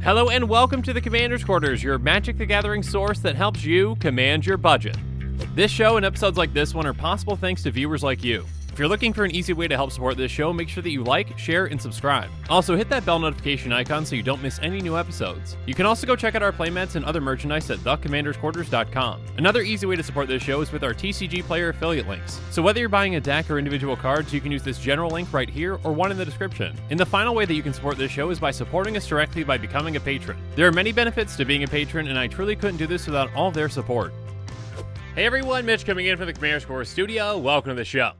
Hello and welcome to the Commander's Quarters, your Magic the Gathering source that helps you command your budget. This show and episodes like this one are possible thanks to viewers like you. If you're looking for an easy way to help support this show, make sure that you like, share, and subscribe. Also, hit that bell notification icon so you don't miss any new episodes. You can also go check out our playmats and other merchandise at thecommandersquarters.com. Another easy way to support this show is with our TCG Player affiliate links. So whether you're buying a deck or individual cards, you can use this general link right here or one in the description. And the final way that you can support this show is by supporting us directly by becoming a patron. There are many benefits to being a patron, and I truly couldn't do this without all their support. Hey everyone, Mitch coming in from the Commander's Quarters studio. Welcome to the show.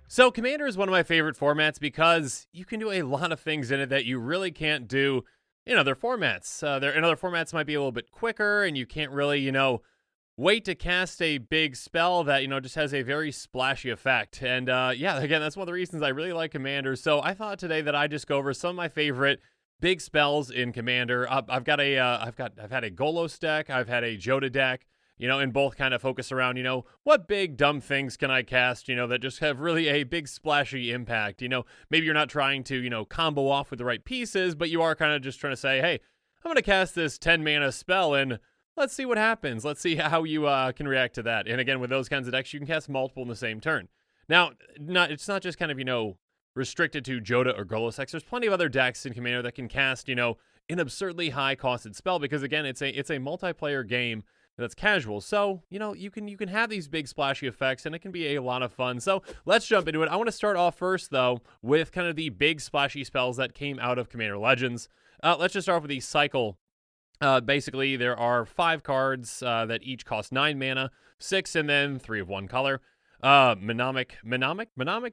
So Commander is one of my favorite formats because you can do a lot of things in it that you really can't do in other formats. In other formats might be a little bit quicker, and you can't really, wait to cast a big spell that, just has a very splashy effect. And yeah, again, that's one of the reasons I really like Commander. So I thought today that I'd just go over some of my favorite big spells in Commander. I've had a Golos deck, I've had a Joda deck. And both kind of focus around, what big dumb things can I cast, that just have really a big splashy impact. Maybe you're not trying to, combo off with the right pieces, but you are kind of just trying to say, hey, I'm going to cast this 10 mana spell and let's see what happens. Let's see how you can react to that. And again, with those kinds of decks, you can cast multiple in the same turn. Now, it's not just kind of, restricted to Joda or Golos decks. There's plenty of other decks in Commander that can cast, an absurdly high costed spell because again, it's a multiplayer game that's casual. So, you can have these big splashy effects and it can be a lot of fun. So let's jump into it. I want to start off first though with kind of the big splashy spells that came out of Commander Legends. Let's just start off with the cycle. Basically there are 5 cards that each cost 9 mana, 6 and then 3 of one color. Mnemonic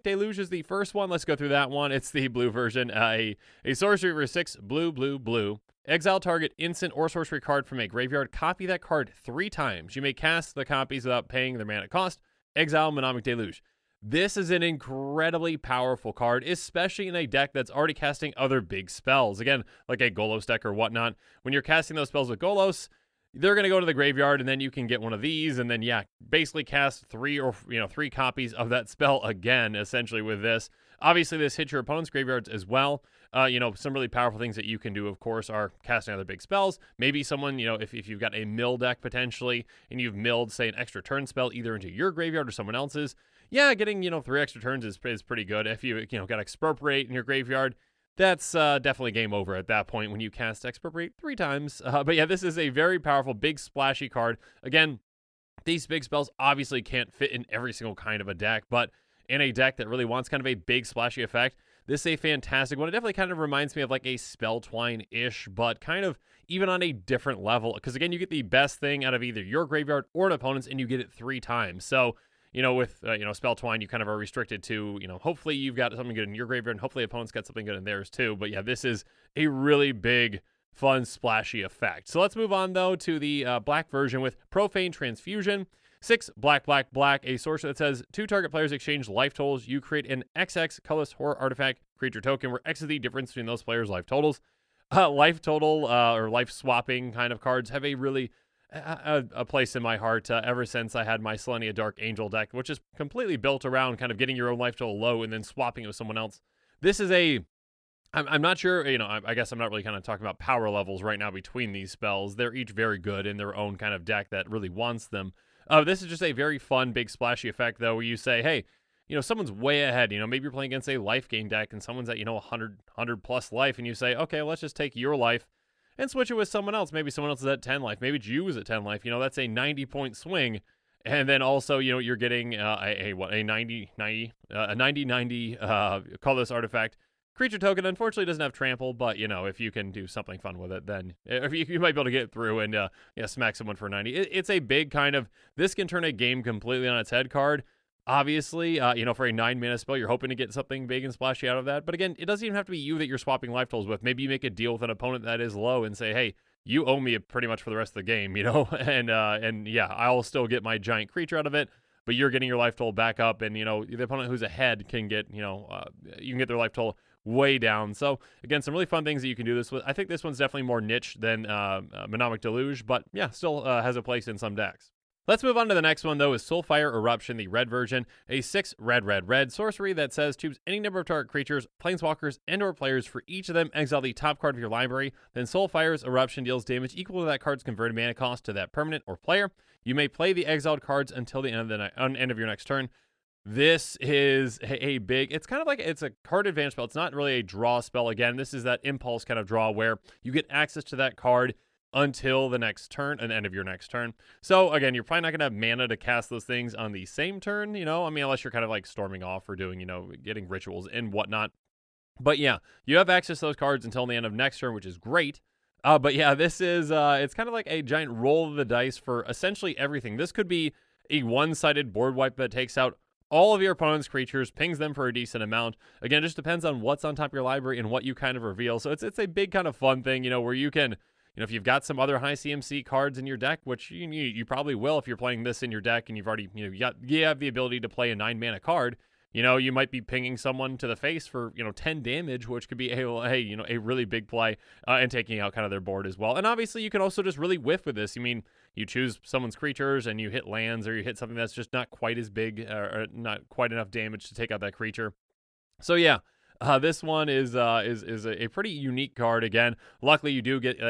Deluge is the first one. Let's go through that one. It's the blue version. A sorcery for 6 blue. Exile target instant or sorcery card from a graveyard. Copy that card 3 times. You may cast the copies without paying their mana cost. Exile Mnemonic Deluge. This is an incredibly powerful card, especially in a deck that's already casting other big spells. Again, like a Golos deck or whatnot. When you're casting those spells with Golos, they're going to go to the graveyard, and then you can get one of these, and then, yeah, basically cast 3 copies of that spell again, essentially, with this. Obviously, this hits your opponent's graveyards as well. Some really powerful things that you can do, of course, are casting other big spells. Maybe someone, if you've got a mill deck potentially, and you've milled, say, an extra turn spell either into your graveyard or someone else's, yeah, getting, 3 extra turns is pretty good. If you, got Expropriate in your graveyard, that's definitely game over at that point when you cast Expropriate 3 times. But yeah, this is a very powerful, big, splashy card. Again, these big spells obviously can't fit in every single kind of a deck, but in a deck that really wants kind of a big, splashy effect, this is a fantastic one. It definitely kind of reminds me of like a Spell Twine-ish, but kind of even on a different level. Because again, you get the best thing out of either your graveyard or an opponent's, and you get it 3 times. So, with, Spell Twine, you kind of are restricted to, hopefully you've got something good in your graveyard, and hopefully opponent's got something good in theirs too. But yeah, this is a really big, fun, splashy effect. So let's move on, though, to the black version with Profane Transfusion. 6 black, a sorcerer that says 2 target players exchange life totals. You create an XX colorless horror artifact creature token where X is the difference between those players' life totals. Life total or life swapping kind of cards have a really a place in my heart ever since I had my Selenia Dark Angel deck, which is completely built around kind of getting your own life total low and then swapping it with someone else. This is I'm not sure, I guess I'm not really kind of talking about power levels right now between these spells. They're each very good in their own kind of deck that really wants them. This is just a very fun, big, splashy effect, though, where you say, hey, someone's way ahead. Maybe you're playing against a life gain deck and someone's at, 100 plus life, and you say, okay, let's just take your life and switch it with someone else. Maybe someone else is at 10 life. Maybe you is at 10 life. That's a 90-point swing. And then also, you're getting a 90-90 colorless artifact. Creature token, unfortunately, doesn't have trample, but, if you can do something fun with it, then you might be able to get through and smack someone for 90. It's a big kind of, this can turn a game completely on its head card. Obviously, for a 9-mana spell, you're hoping to get something big and splashy out of that. But again, it doesn't even have to be you that you're swapping life totals with. Maybe you make a deal with an opponent that is low and say, hey, you owe me pretty much for the rest of the game, and yeah, I'll still get my giant creature out of it, but you're getting your life total back up, and, the opponent who's ahead can get, you can get their life total way down. So again, some really fun things that you can do this with. I think this one's definitely more niche than Mnemonic Deluge, but yeah, still has a place in some decks. Let's move on to the next one, though, is Soulfire Eruption, the red version, a 6 red sorcery that says choose any number of target creatures, planeswalkers, and/or players. For each of them, exile the top card of your library. Then Soulfire's Eruption deals damage equal to that card's converted mana cost to that permanent or player. You may play the exiled cards until the end of your next turn. This is a big, it's kind of like, it's a card advantage spell. It's not really a draw spell. Again, this is that impulse kind of draw where you get access to that card until the next turn and the end of your next turn. So again, you're probably not going to have mana to cast those things on the same turn, unless you're kind of like storming off or doing, getting rituals and whatnot. But yeah, you have access to those cards until the end of next turn, which is great. But yeah, this is, it's kind of like a giant roll of the dice for essentially everything. This could be a one-sided board wipe that takes out all of your opponent's creatures, pings them for a decent amount. Again, it just depends on what's on top of your library and what you kind of reveal. So it's a big kind of fun thing, where you can, if you've got some other high CMC cards in your deck, which you probably will if you're playing this in your deck and you've already, you have the ability to play a 9-mana card, you might be pinging someone to the face for, 10 damage, which could be a really big play and taking out kind of their board as well. And obviously you can also just really whiff with this. You choose someone's creatures and you hit lands, or you hit something that's just not quite as big or not quite enough damage to take out that creature. So yeah. This one is a pretty unique card. Again, luckily you do get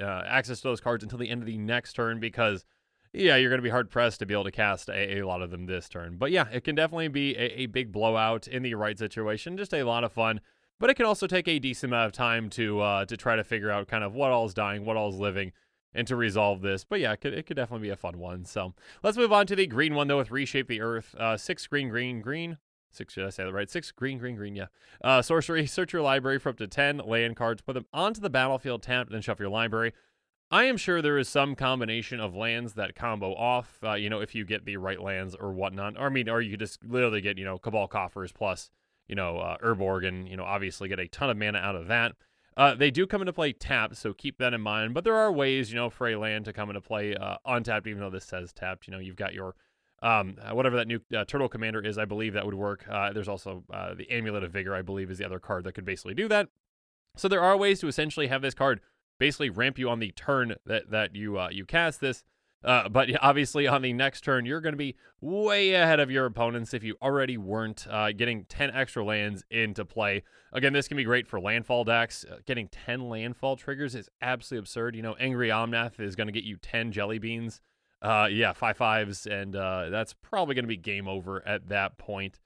access to those cards until the end of the next turn because, yeah, you're going to be hard-pressed to be able to cast a lot of them this turn. But yeah, it can definitely be a big blowout in the right situation. Just a lot of fun. But it can also take a decent amount of time to try to figure out kind of what all's dying, what all's living, and to resolve this. But yeah, it could definitely be a fun one. So let's move on to the green one, though, with Reshape the Earth. 6 green. 6, should I say that right? 6 green, yeah. Sorcery, search your library for up to 10 land cards, put them onto the battlefield tapped, then shuffle your library. I am sure there is some combination of lands that combo off, if you get the right lands or whatnot. Or you could just literally get, Cabal Coffers plus, Urborg and, obviously get a ton of mana out of that. They do come into play tapped, so keep that in mind. But there are ways, for a land to come into play untapped, even though this says tapped. You've got your whatever that new Turtle Commander is, I believe that would work. There's also the Amulet of Vigor, I believe, is the other card that could basically do that. So there are ways to essentially have this card basically ramp you on the turn that you cast this. But obviously on the next turn, you're going to be way ahead of your opponents if you already weren't getting 10 extra lands into play. Again, this can be great for landfall decks. Getting 10 landfall triggers is absolutely absurd. Angry Omnath is going to get you 10 Jelly Beans. 5/5s, and that's probably going to be game over at that point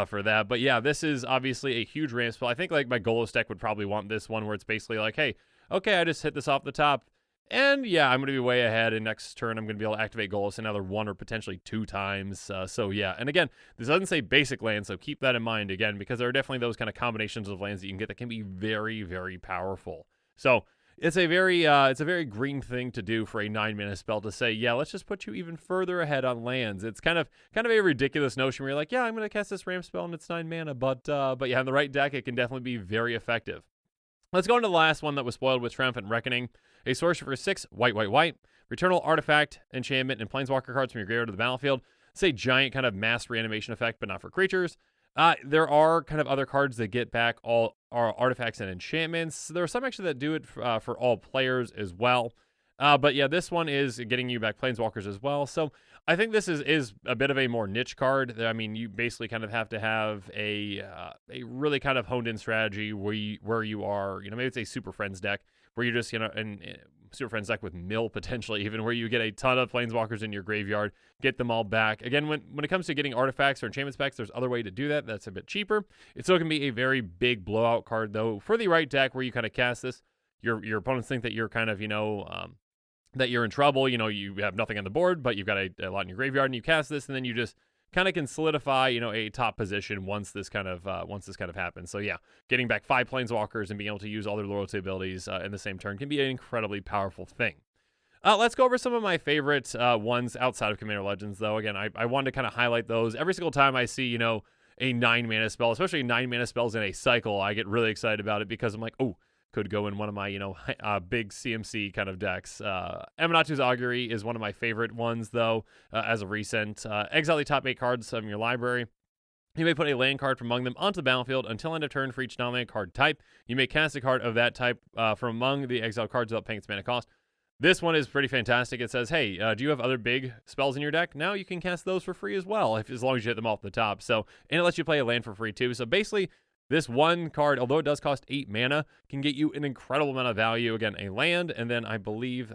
for that. But yeah, this is obviously a huge ramp spell. I think like my Golos deck would probably want this one where it's basically like, hey, okay, I just hit this off the top, and yeah, I'm going to be way ahead, and next turn I'm going to be able to activate Golos another 1 or potentially 2 times. So yeah, and again, this doesn't say basic land, so keep that in mind again, because there are definitely those kind of combinations of lands that you can get that can be very, very powerful. So it's a very green thing to do for a 9-mana spell to say, yeah, let's just put you even further ahead on lands. It's kind of a ridiculous notion where you're like, yeah, I'm going to cast this ramp spell and it's 9 mana, but yeah, in the right deck, it can definitely be very effective. Let's go into the last one that was spoiled with Triumphant Reckoning. A sorcery for 6, white. Returnal artifact, enchantment, and planeswalker cards from your graveyard to the battlefield. It's a giant kind of mass reanimation effect, but not for creatures. There are kind of other cards that get back all our artifacts and enchantments. There are some actually that do it for all players as well. But yeah, this one is getting you back planeswalkers as well. So I think this is a bit of a more niche card. I mean, you basically kind of have to have a really kind of honed in strategy where you are, maybe it's a Super Friends deck where you just, and Super Friends deck with mill potentially even, where you get a ton of planeswalkers in your graveyard, get them all back. Again, when it comes to getting artifacts or enchantment specs, there's other way to do that. That's a bit cheaper. It still can be a very big blowout card though. For the right deck where you kind of cast this, your opponents think that you're kind of, that you're in trouble. You have nothing on the board, but you've got a lot in your graveyard, and you cast this, and then you just kind of can solidify, a top position once this kind of happens. So yeah, getting back 5 planeswalkers and being able to use all their loyalty abilities in the same turn can be an incredibly powerful thing. Let's go over some of my favorite ones outside of Commander Legends, though. Again, I wanted to kind of highlight those. Every single time I see, a 9-mana spell, especially 9-mana spells in a cycle, I get really excited about it because I'm like, oh, could go in one of my, big CMC kind of decks. Amanatu's Augury is one of my favorite ones, though, as of recent. Exile the top 8 cards from your library. You may put a land card from among them onto the battlefield until end of turn for each non-land card type. You may cast a card of that type from among the exiled cards without paying its mana cost. This one is pretty fantastic. It says, hey, do you have other big spells in your deck? Now you can cast those for free as well, as long as you hit them off the top. So, and it lets you play a land for free too. So basically, this one card, although it does cost 8 mana, can get you an incredible amount of value. Again, a land, and then I believe,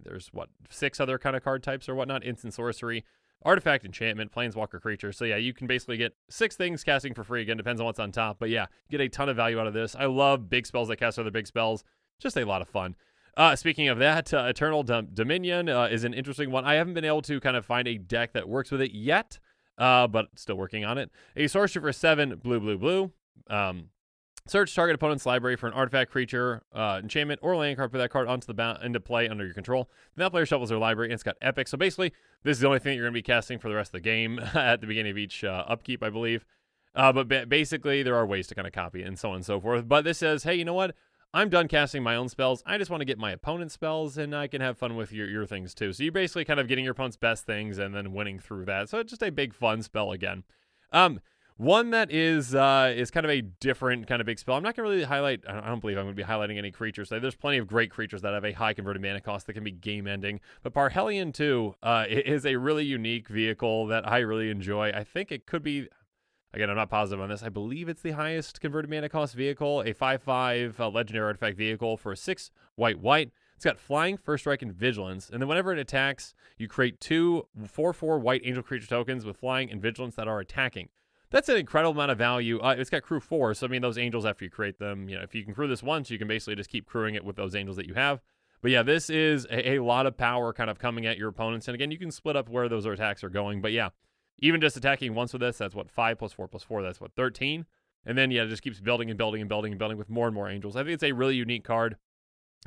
there's 6 other kind of card types or whatnot: instant sorcery, artifact, enchantment, planeswalker, creature. So yeah, you can basically get 6 things casting for free. Again, depends on what's on top, but yeah, get a ton of value out of this. I love big spells that cast other big spells. Just a lot of fun. Speaking of that, Eternal Dominion is an interesting one. I haven't been able to kind of find a deck that works with it yet, but still working on it. A sorcery for 7, blue. Search target opponent's library for an artifact, creature, enchantment, or land card. Put that card into play under your control. Then that player shuffles their library, and it's got epic. So basically, this is the only thing that you're going to be casting for the rest of the game at the beginning of each upkeep, I believe. But basically, there are ways to kind of copy it and so on and so forth. But this says, hey, you know what? I'm done casting my own spells. I just want to get my opponent's spells, and I can have fun with your things too. So you're basically kind of getting your opponent's best things and then winning through that. So it's just a big fun spell again. One that is kind of a different kind of big spell. I'm not going to really highlight, I don't believe I'm going to be highlighting any creatures. There's plenty of great creatures that have a high converted mana cost that can be game ending. But Parhelion 2 is a really unique vehicle that I really enjoy. I think it could be, again, I'm not positive on this, I believe it's the highest converted mana cost vehicle, a 5/5 legendary artifact vehicle for 6 white. It's got flying, first strike, and vigilance. And then whenever it attacks, you create 2 4/4 white angel creature tokens with flying and vigilance that are attacking. That's an incredible amount of value. It's got crew 4, so I mean, those angels, after you create them, if you can crew this once, you can basically just keep crewing it with those angels that you have. But yeah, this is a lot of power kind of coming at your opponents. And again, you can split up where those attacks are going. But yeah, even just attacking once with this, that's what, 5 + 4 + 4, that's what, 13? And then yeah, it just keeps building with more and more angels. I think it's a really unique card.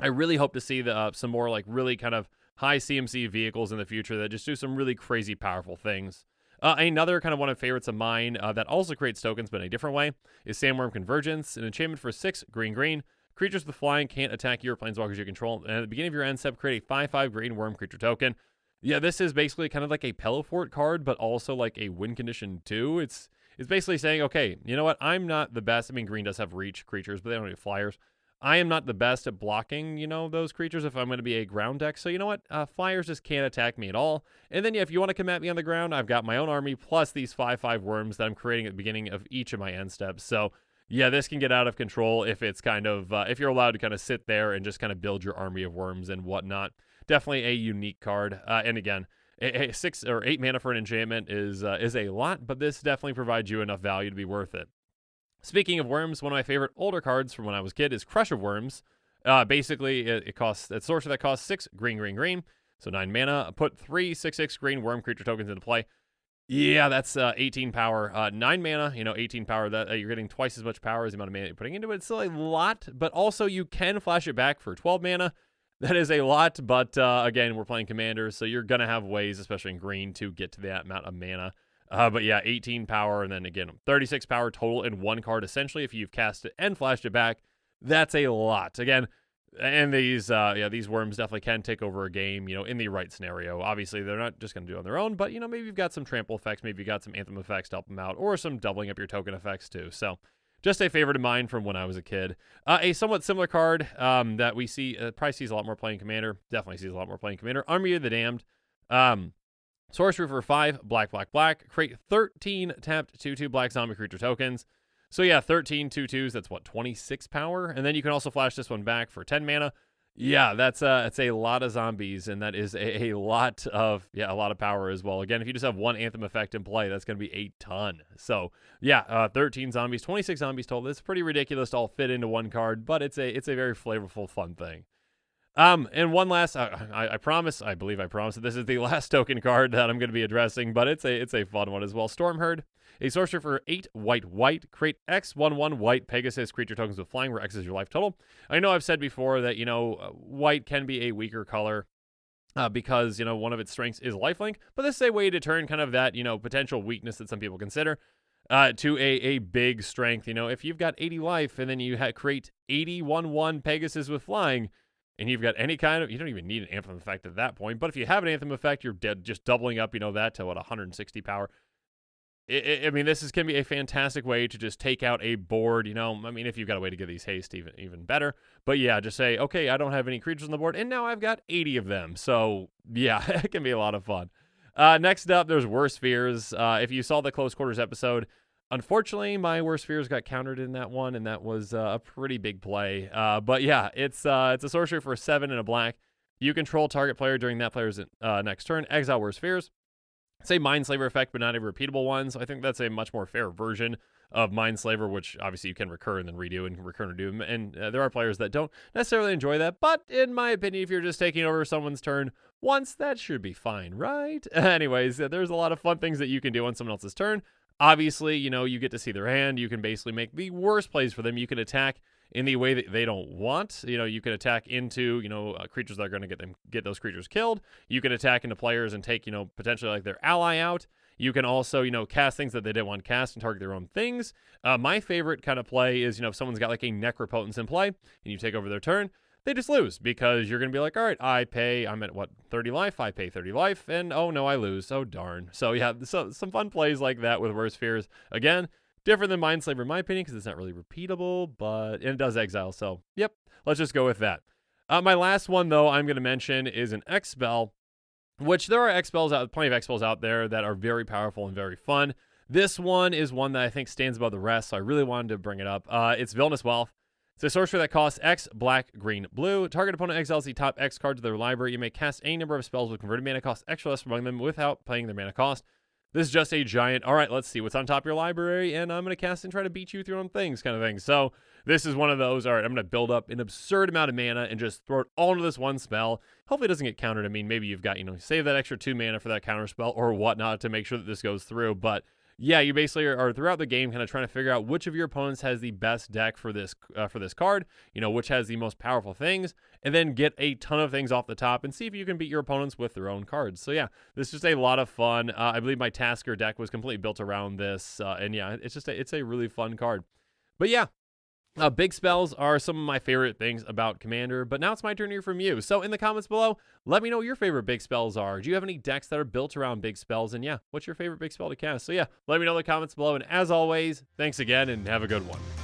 I really hope to see some more like really kind of high CMC vehicles in the future that just do some really crazy powerful things. Another kind of one of favorites of mine that also creates tokens but in a different way is Sandworm Convergence, an enchantment for 6 green. Creatures with flying can't attack your planeswalkers you control. And at the beginning of your end step, create a 5/5 green worm creature token. Yeah, this is basically kind of like a Pelifort card, but also like a win condition too. It's basically saying, okay, you know what? I'm not the best. I mean, green does have reach creatures, but they don't have flyers. I am not the best at blocking, those creatures if I'm going to be a ground deck. So you know what? Flyers just can't attack me at all. And then, yeah, if you want to come at me on the ground, I've got my own army plus these 5/5 worms that I'm creating at the beginning of each of my end steps. So yeah, this can get out of control if it's kind of, if you're allowed to kind of sit there and just kind of build your army of worms and whatnot. Definitely a unique card. And again, 6 or 8 mana for an enchantment is a lot, but this definitely provides you enough value to be worth it. Speaking of worms, one of my favorite older cards from when I was a kid is Crush of Worms. Basically, it's sorcery that costs 6 green, so 9 mana. Put 3 6/6 green worm creature tokens into play. Yeah, that's 18 power. 9 mana, 18 power. That you're getting twice as much power as the amount of mana you're putting into it. It's still a lot, but also you can flash it back for 12 mana. That is a lot, but again, we're playing Commanders, so you're going to have ways, especially in green, to get to that amount of mana. But yeah, 18 power, and then again, 36 power total in one card, essentially, if you've cast it and flashed it back. That's a lot. Again, and these worms definitely can take over a game, in the right scenario. Obviously, they're not just going to do it on their own, but, maybe you've got some trample effects, maybe you've got some anthem effects to help them out, or some doubling up your token effects, too. So, just a favorite of mine from when I was a kid. A somewhat similar card that we see, probably sees a lot more playing Commander, definitely sees a lot more playing Commander, Army of the Damned. Sorcery for 5, black. Create 13 tapped 2/2 black zombie creature tokens. So yeah, 13 2/2s, that's what, 26 power? And then you can also flash this one back for 10 mana. Yeah, it's a lot of zombies, and that is a lot of power as well. Again, if you just have one Anthem effect in play, that's going to be a ton. So yeah, 13 zombies, 26 zombies total. It's pretty ridiculous to all fit into one card, but it's a very flavorful, fun thing. And one last, I believe I promised that this is the last token card that I'm going to be addressing, but it's a fun one as well. Stormherd, a sorcerer for 8 white, create X/1/1 white Pegasus creature tokens with flying, where X is your life total. I know I've said before that, white can be a weaker color, because, one of its strengths is lifelink, but this is a way to turn kind of that, potential weakness that some people consider, to a big strength. If you've got 80 life and then you create 80/1/1 Pegasus with flying, and you've got any kind of, you don't even need an Anthem effect at that point, but if you have an Anthem effect, you're just doubling up, that to 160 power. I mean, can be a fantastic way to just take out a board, you know. I mean, if you've got a way to get these haste, even better. But yeah, just say, okay, I don't have any creatures on the board, and now I've got 80 of them. So yeah, it can be a lot of fun. Next up, there's Worst Fears. If you saw the Close Quarters episode, unfortunately, my Worst Fears got countered in that one, and that was a pretty big play. But yeah, it's a sorcery for 7 and a black. You control target player during that player's next turn. Exile Worst Fears. It's a Mindslaver effect, but not a repeatable one. So I think that's a much more fair version of Mindslaver, which obviously you can recur and then redo and recur and redo. And there are players that don't necessarily enjoy that. But in my opinion, if you're just taking over someone's turn once, that should be fine, right? Anyways, there's a lot of fun things that you can do on someone else's turn. Obviously, you know, you get to see their hand. You can basically make the worst plays for them. You can attack in the way that they don't want. You know, you can attack into, you know, creatures that are going to get those creatures killed. You can attack into players and take, you know, potentially like their ally out. You can also, you know, cast things that they didn't want cast and target their own things. My favorite kind of play is, you know, if someone's got like a Necropotence in play and you take over their turn, they just lose because you're going to be like, all right, I'm at what, 30 life? I pay 30 life, and oh no, I lose. Oh darn. So yeah, so some fun plays like that with Worst Fears. Again, different than Mindslaver in my opinion because it's not really repeatable, and it does exile. So yep, let's just go with that. My last one though I'm going to mention is an X spell, which there are plenty of X spells out there that are very powerful and very fun. This one is one that I think stands above the rest, so I really wanted to bring it up. It's Villainous Wealth. It's a sorcery that costs X, black, green, blue. Target opponent exiles the top X card to their library. You may cast any number of spells with converted mana cost extra less among them without paying their mana cost. This is just a giant, all right, let's see what's on top of your library, and I'm going to cast and try to beat you with your own things kind of thing. So this is one of those, all right, I'm going to build up an absurd amount of mana and just throw it all into this one spell. Hopefully it doesn't get countered. I mean, maybe you've got, you know, save that extra 2 mana for that counter spell or whatnot to make sure that this goes through. But yeah, you basically are throughout the game kind of trying to figure out which of your opponents has the best deck for this card, you know, which has the most powerful things, and then get a ton of things off the top and see if you can beat your opponents with their own cards. So yeah, this is just a lot of fun. I believe my Tasker deck was completely built around this, and yeah, it's a really fun card. But yeah, big spells are some of my favorite things about Commander, but now it's my turn to hear from you. So in the comments below, let me know what your favorite big spells are. Do you have any decks that are built around big spells? And yeah, what's your favorite big spell to cast? So yeah, let me know in the comments below. And as always, thanks again and have a good one.